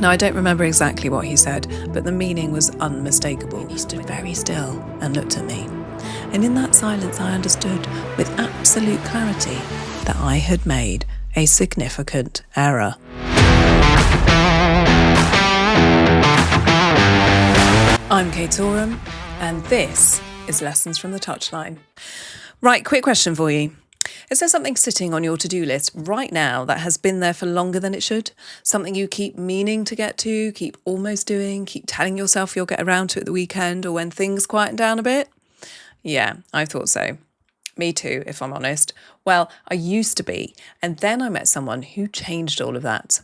Now, I don't remember exactly what he said, but the meaning was unmistakable. He stood very still and looked at me. And in that silence, I understood with absolute clarity that I had made a significant error. I'm Kate Oram, and this is Lessons from the Touchline. Right, quick question for you. Is there something sitting on your to-do list right now that has been there for longer than it should? Something you keep meaning to get to, keep almost doing, keep telling yourself you'll get around to at the weekend or when things quieten down a bit? Yeah, I thought so. Me too, if I'm honest. Well, I used to be, and then I met someone who changed all of that.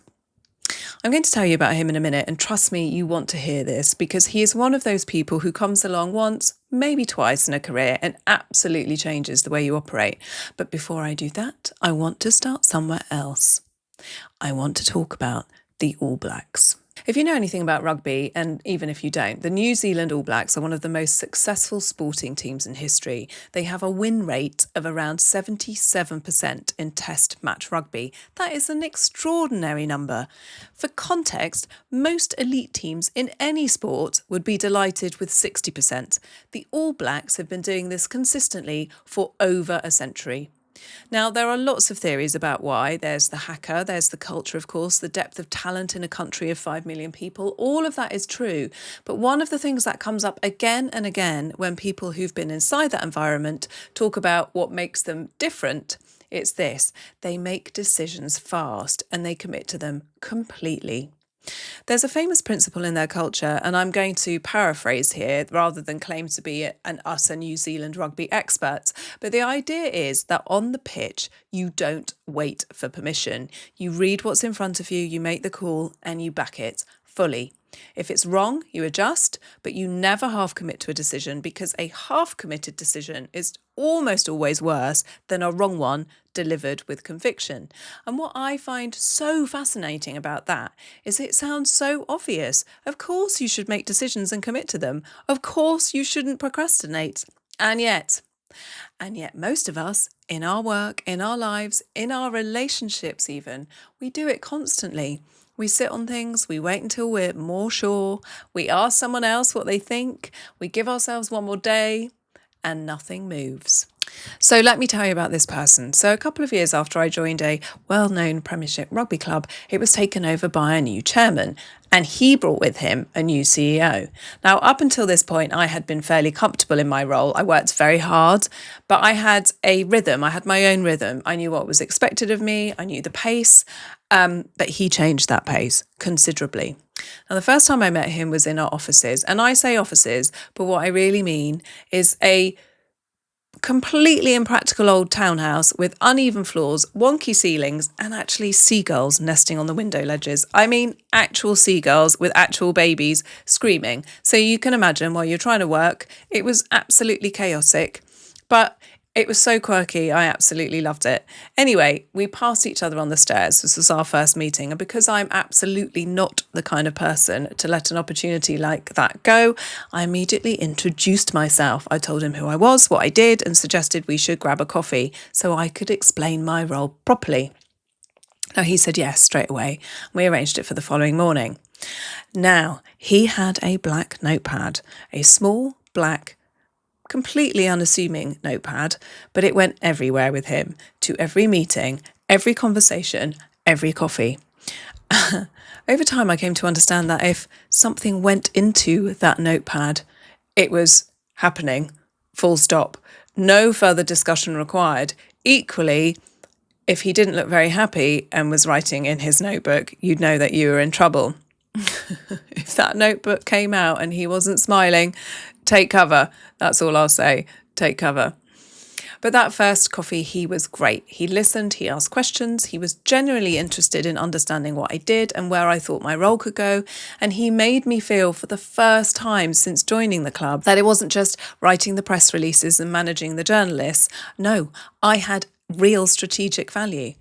I'm going to tell you about him in a minute, and trust me, you want to hear this because he is one of those people who comes along once, maybe twice in a career and absolutely changes the way you operate. But before I do that, I want to start somewhere else. I want to talk about the All Blacks. If you know anything about rugby, and even if you don't, the New Zealand All Blacks are one of the most successful sporting teams in history. They have a win rate of around 77% in test match rugby. That is an extraordinary number. For context, most elite teams in any sport would be delighted with 60%. The All Blacks have been doing this consistently for over a century. Now, there are lots of theories about why. There's the haka, there's the culture, of course, the depth of talent in a country of 5 million people. All of that is true. But one of the things that comes up again and again when people who've been inside that environment talk about what makes them different, it's this: they make decisions fast and they commit to them completely. There's a famous principle in their culture, and I'm going to paraphrase here rather than claim to be a New Zealand rugby expert. But the idea is that on the pitch, you don't wait for permission. You read what's in front of you, you make the call, and you back it fully. If it's wrong, you adjust, but you never half commit to a decision because a half committed decision is almost always worse than a wrong one delivered with conviction. And what I find so fascinating about that is it sounds so obvious. Of course you should make decisions and commit to them. Of course you shouldn't procrastinate. And yet most of us, in our work, in our lives, in our relationships even, we do it constantly. We sit on things, we wait until we're more sure, we ask someone else what they think, we give ourselves one more day, and nothing moves. So let me tell you about this person. So a couple of years after I joined a well-known Premiership Rugby club, it was taken over by a new chairman, and he brought with him a new CEO. Now, up until this point, I had been fairly comfortable in my role. I worked very hard, but I had a rhythm. I had my own rhythm. I knew what was expected of me. I knew the pace, but he changed that pace considerably. Now, the first time I met him was in our offices, and I say offices, but what I really mean is a completely impractical old townhouse with uneven floors, wonky ceilings, and actually seagulls nesting on the window ledges. I mean, actual seagulls with actual babies screaming. So you can imagine while you're trying to work, it was absolutely chaotic, but it was so quirky. I absolutely loved it. Anyway, we passed each other on the stairs. This was our first meeting. And because I'm absolutely not the kind of person to let an opportunity like that go, I immediately introduced myself. I told him who I was, what I did, and suggested we should grab a coffee so I could explain my role properly. Now, he said yes straight away. We arranged it for the following morning. Now, he had a black notepad, a small black completely unassuming notepad, but it went everywhere with him, to every meeting, every conversation, every coffee. Over time, I came to understand that if something went into that notepad, it was happening, full stop. No further discussion required. Equally, if he didn't look very happy and was writing in his notebook, you'd know that you were in trouble. If that notebook came out and he wasn't smiling, take cover. That's all I'll say. Take cover. But that first coffee, he was great. He listened, he asked questions, he was genuinely interested in understanding what I did and where I thought my role could go. And he made me feel for the first time since joining the club that it wasn't just writing the press releases and managing the journalists. No, I had real strategic value.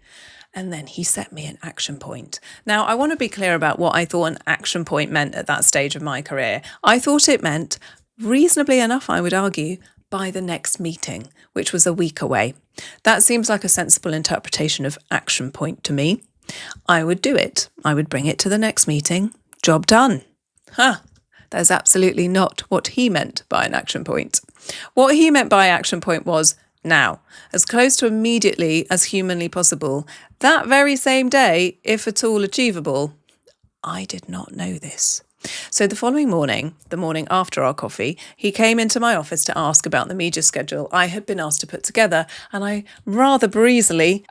And then he set me an action point. Now, I want to be clear about what I thought an action point meant at that stage of my career. I thought it meant, reasonably enough, I would argue, by the next meeting, which was a week away. That seems like a sensible interpretation of action point to me. I would do it. I would bring it to the next meeting. Job done. That's absolutely not what he meant by an action point. What he meant by action point was now, as close to immediately as humanly possible, that very same day, if at all achievable. I did not know this. So the following morning, the morning after our coffee, he came into my office to ask about the media schedule I had been asked to put together, and I rather breezily,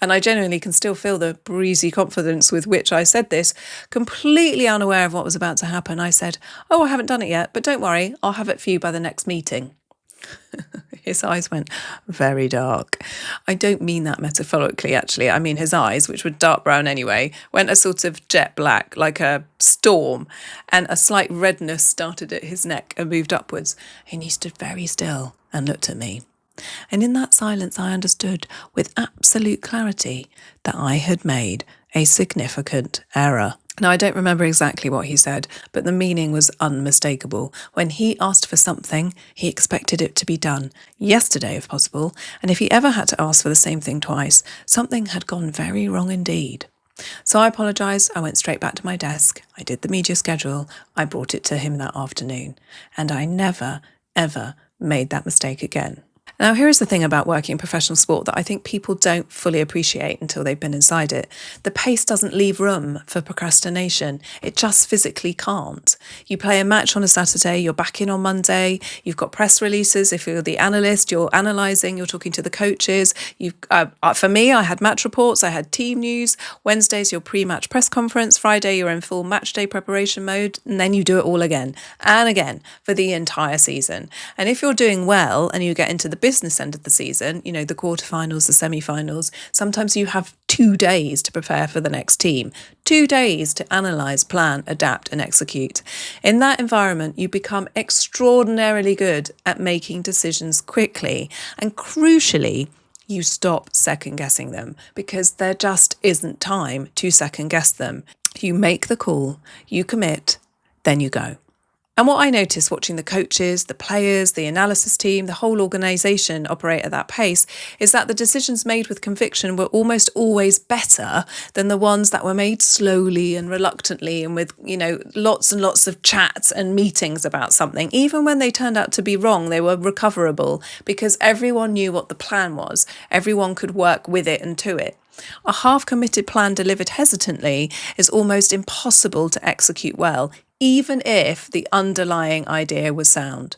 and I genuinely can still feel the breezy confidence with which I said this, completely unaware of what was about to happen, I said, "Oh, I haven't done it yet, but don't worry, I'll have it for you by the next meeting." His eyes went very dark. I don't mean that metaphorically, actually. I mean his eyes, which were dark brown anyway, went a sort of jet black, like a storm, and a slight redness started at his neck and moved upwards. And he stood very still and looked at me. And in that silence, I understood with absolute clarity that I had made a significant error. Now, I don't remember exactly what he said, but the meaning was unmistakable. When he asked for something, he expected it to be done yesterday, if possible, and if he ever had to ask for the same thing twice, something had gone very wrong indeed. So I apologised, I went straight back to my desk, I did the media schedule, I brought it to him that afternoon, and I never, ever made that mistake again. Now, here is the thing about working in professional sport that I think people don't fully appreciate until they've been inside it. The pace doesn't leave room for procrastination. It just physically can't. You play a match on a Saturday, you're back in on Monday, you've got press releases. If you're the analyst, you're analysing, you're talking to the coaches. For me, I had match reports, I had team news. Wednesday's your pre-match press conference. Friday, you're in full match day preparation mode. And then you do it all again and again for the entire season. And if you're doing well and you get into the business end of the season, the quarterfinals, the semi-finals, sometimes you have 2 days to prepare for the next team, 2 days to analyse, plan, adapt and execute. In that environment, you become extraordinarily good at making decisions quickly, and crucially, you stop second guessing them, because there just isn't time to second guess them. You make the call, you commit, then you go. And what I noticed watching the coaches, the players, the analysis team, the whole organisation operate at that pace is that the decisions made with conviction were almost always better than the ones that were made slowly and reluctantly and with, lots and lots of chats and meetings about something. Even when they turned out to be wrong, they were recoverable because everyone knew what the plan was. Everyone could work with it and to it. A half-committed plan delivered hesitantly is almost impossible to execute well, even if the underlying idea was sound.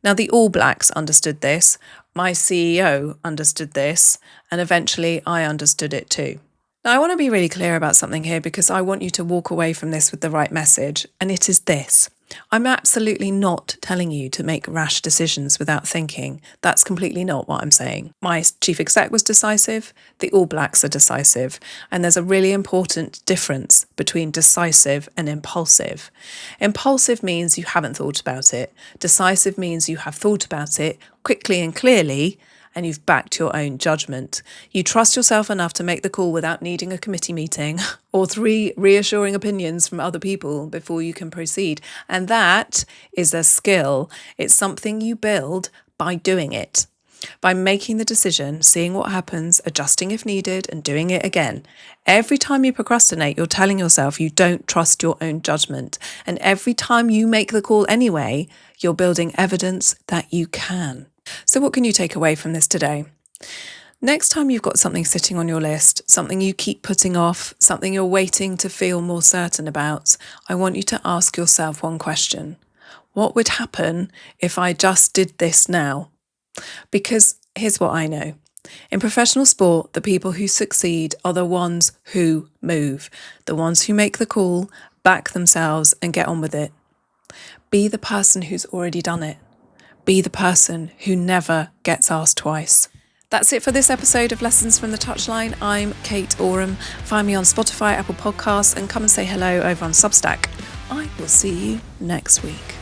Now, the All Blacks understood this, my CEO understood this, and eventually I understood it too. Now, I want to be really clear about something here because I want you to walk away from this with the right message, and it is this. I'm absolutely not telling you to make rash decisions without thinking. That's completely not what I'm saying. My chief exec was decisive, the All Blacks are decisive, and there's a really important difference between decisive and impulsive. Impulsive means you haven't thought about it. Decisive means you have thought about it quickly and clearly, and you've backed your own judgment. You trust yourself enough to make the call without needing a committee meeting or 3 reassuring opinions from other people before you can proceed. And that is a skill. It's something you build by doing it, by making the decision, seeing what happens, adjusting if needed, and doing it again. Every time you procrastinate, you're telling yourself you don't trust your own judgment. And every time you make the call anyway, you're building evidence that you can. So what can you take away from this today? Next time you've got something sitting on your list, something you keep putting off, something you're waiting to feel more certain about, I want you to ask yourself one question. What would happen if I just did this now? Because here's what I know. In professional sport, the people who succeed are the ones who move, the ones who make the call, back themselves and get on with it. Be the person who's already done it. Be the person who never gets asked twice. That's it for this episode of Lessons from the Touchline. I'm Kate Oram. Find me on Spotify, Apple Podcasts, and come and say hello over on Substack. I will see you next week.